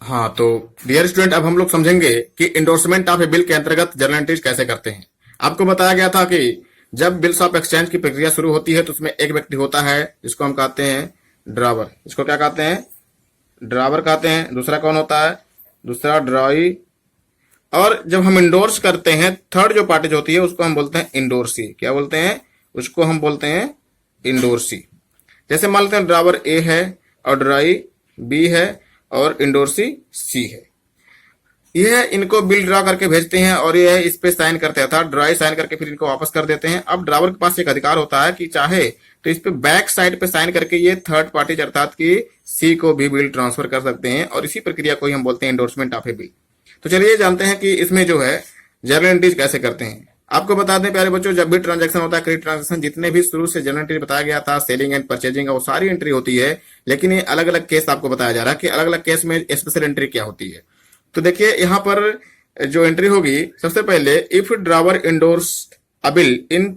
हाँ, तो dear student, अब हम लोग समझेंगे कि इंडोर्समेंट ऑफ ए बिल के अंतर्गत जर्नल एंट्रीज कैसे करते हैं। आपको बताया गया था कि जब बिल्स ऑफ एक्सचेंज की प्रक्रिया शुरू होती है तो उसमें एक व्यक्ति होता है जिसको हम कहते हैं ड्रावर। इसको क्या कहते हैं? ड्रावर कहते हैं। दूसरा कौन होता है? दूसरा ड्रॉई। और जब हम इंडोर्स करते हैं, थर्ड जो पार्टी जो होती है उसको हम बोलते हैं इंडोर्सी। क्या बोलते हैं? उसको हम बोलते हैं इंडोर्सी। जैसे मान लेते हैं ड्रावर ए है और ड्राई बी है और इंडोर्सी सी है। यह इनको बिल ड्रा करके भेजते हैं और यह इस पे साइन करते हैं, अर्थात ड्राई साइन करके फिर इनको वापस कर देते हैं। अब ड्रावर के पास एक अधिकार होता है कि चाहे तो इस पे बैक साइड पे साइन करके ये थर्ड पार्टी अर्थात कि सी को भी बिल ट्रांसफर कर सकते हैं और इसी प्रक्रिया को ही हम बोलते हैं इंडोर्समेंट ऑफ ए बिल। तो चलिए जानते हैं कि इसमें जो है जर्नल एंट्रीज कैसे करते हैं। आपको बता दें प्यारे बच्चों, जब भी ट्रांजैक्शन होता है, क्रेडिट ट्रांजैक्शन, जितने भी शुरू से जर्नल एंट्री बताया गया था, सेलिंग एंड परचेजिंग का, वो सारी एंट्री होती है। लेकिन ये अलग अलग केस आपको बताया जा रहा है कि अलग अलग केस में स्पेशल एंट्री क्या होती है। तो देखिए यहाँ पर जो एंट्री होगी, सबसे पहले if drawer endorse a bill in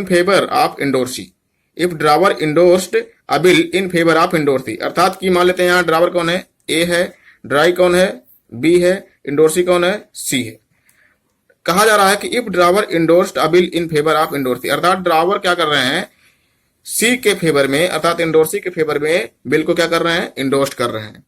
favour of endorsee. If drawer endorsed a bill in favour of endorsee, अर्थात कि मान लेते हैं यहाँ ड्रावर कौन है? ए है, ड्राई कौन है? बी है, इंडोर्सी कौन है? सी है। कहा जा रहा है कि if drawer endorsed a bill in favour of endorsee, अर्थात ड्रावर क्या कर रहे हैं? सी के फेवर में, अर्थात इंडोर्सी के फेवर में बिल को क्या कर रहे हैं? इंडोर्स्ड कर रहे हैं।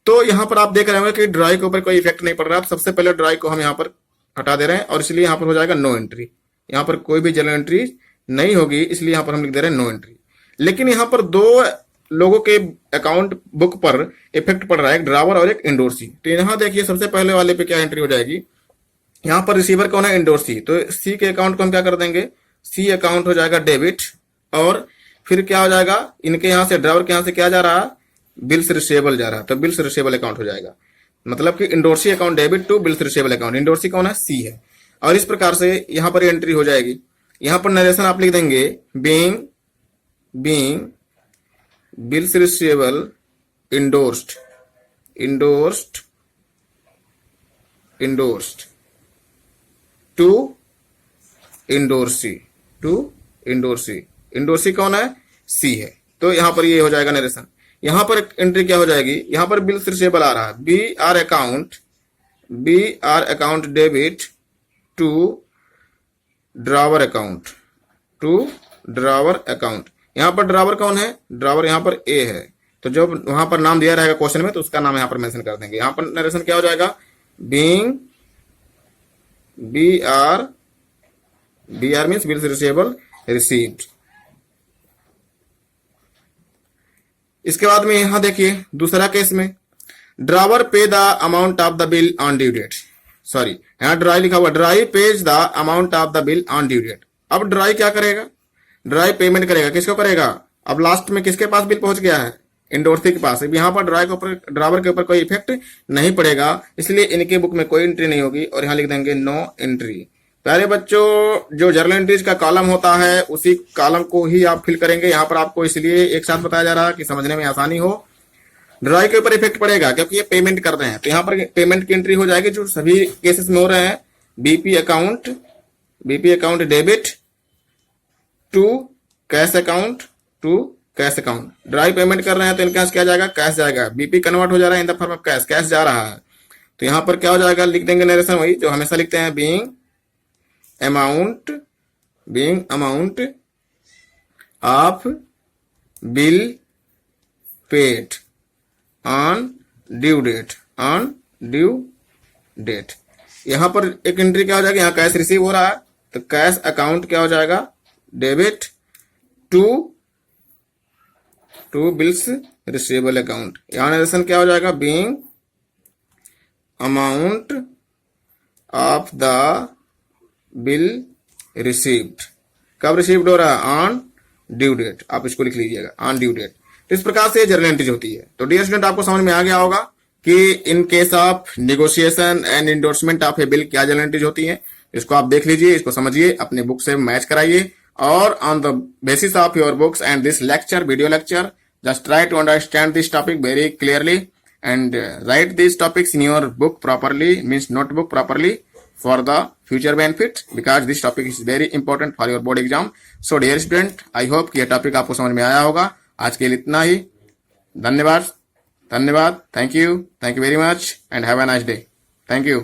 तो यहां पर आप देख रहे होंगे कि ड्राई के ऊपर कोई इफेक्ट नहीं पड़ रहा। तो सबसे पहले ड्राई को हम यहां पर हटा दे रहे हैं और इसलिए यहां पर हो जाएगा नो एंट्री। यहां पर कोई भी जर्नल एंट्री नहीं होगी, इसलिए यहां पर हम लिख दे रहे हैं नो एंट्री। लेकिन यहां पर दो लोगों के अकाउंट बुक पर इफेक्ट पड़ रहा है, एक ड्रावर और एक इंडोर्सी। तो यहां देखिए सबसे पहले वाले पे क्या एंट्री हो जाएगी? यहां पर रिसीवर कौन है? इंडोर्सी। तो सी के अकाउंट को हम क्या कर देंगे? सी अकाउंट हो जाएगा डेबिट। और फिर क्या हो जाएगा? इनके यहां से, ड्रावर के यहां से क्या जा रहा है? बिल्स रिसीवेबल जा रहा है, तो बिल्स रिसीवेबल अकाउंट हो जाएगा। मतलब कि endorsee account debit to bills receivable account. Endorsee कौन है? सी है। और इस प्रकार से यहां पर एंट्री हो जाएगी। यहां पर नरेशन आप लिख देंगे being bills receivable endorsed to endorsee endorsee कौन है? सी है। तो यहां पर ये हो जाएगा नरेशन। यहां पर एंट्री क्या हो जाएगी? यहां पर बिल्स रिसीवेबल आ रहा है, B R account debit to drawer account. यहां पर ड्रावर कौन है? ड्रावर यहां पर ए है। तो जब वहां पर नाम दिया रहेगा क्वेश्चन में तो उसका नाम यहां पर मेंशन कर देंगे। यहां पर नरेशन क्या हो जाएगा? Being B R means bills receivable received. इसके बाद में यहां देखिए दूसरा केस में drawer pay the amount of the bill on due date. Sorry, यहां ड्राई लिखा हुआ, drawee pays the amount of the bill on due date. अब ड्राई क्या करेगा? ड्राई पेमेंट करेगा। किसको करेगा? अब लास्ट में किसके पास बिल पहुंच गया है? इंडोर्सी के पास। यहां पर ड्रावर के ऊपर कोई इफेक्ट नहीं पड़ेगा, इसलिए इनके बुक में कोई एंट्री नहीं होगी और यहां लिख देंगे नो एंट्री। प्यारे बच्चों, जो जर्नल एंट्रीज का कॉलम होता है उसी कॉलम को ही आप फिल करेंगे। यहां पर आपको इसलिए एक साथ बताया जा रहा है कि समझने में आसानी हो। ड्राई के ऊपर इफेक्ट पड़ेगा क्योंकि ये पेमेंट कर रहे हैं, तो यहां पर पेमेंट की एंट्री हो जाएगी जो सभी केसेस में हो रहे हैं। B P account debit to cash account drawee payment कर रहे हैं तो इनके पास क्या जाएगा? कैश जाएगा। बीपी कन्वर्ट हो जा रहा है in the form of cash जा रहा है। तो यहां पर क्या हो जाएगा? लिख देंगे नरेशन वही जो हमेशा लिखते हैं, being amount of bill paid on due date. यहां पर एक एंट्री क्या हो जाएगी? यहां कैश रिसीव हो रहा है तो कैश अकाउंट क्या हो जाएगा? Debit to bills receivable account. यहां नरेशन क्या हो जाएगा? Being amount of the bill received. कब रिसीव्ड हो रहा है? On due date. आप इसको लिख लीजिएगा, ऑन ड्यू डेट। तो इस प्रकार से जर्नल एंट्रीज होती है। तो डियर स्टूडेंट, आपको समझ में आ गया होगा कि in case of negotiation and endorsement of A bill क्या जर्नल एंट्रीज होती है। इसको आप देख लीजिए, इसको समझिए, अपने बुक से मैच कराइए और on the basis of your books and this lecture, video lecture, just try to understand this topic very clearly and write these topics in your book properly, means notebook properly, for the future benefit, because this topic is very important for your board exam. So dear student, I hope कि यह topic आपको समझ में आया होगा। आज के लिए इतना ही। धन्यवाद। धन्यवाद, thank you very much and have a nice day. Thank you.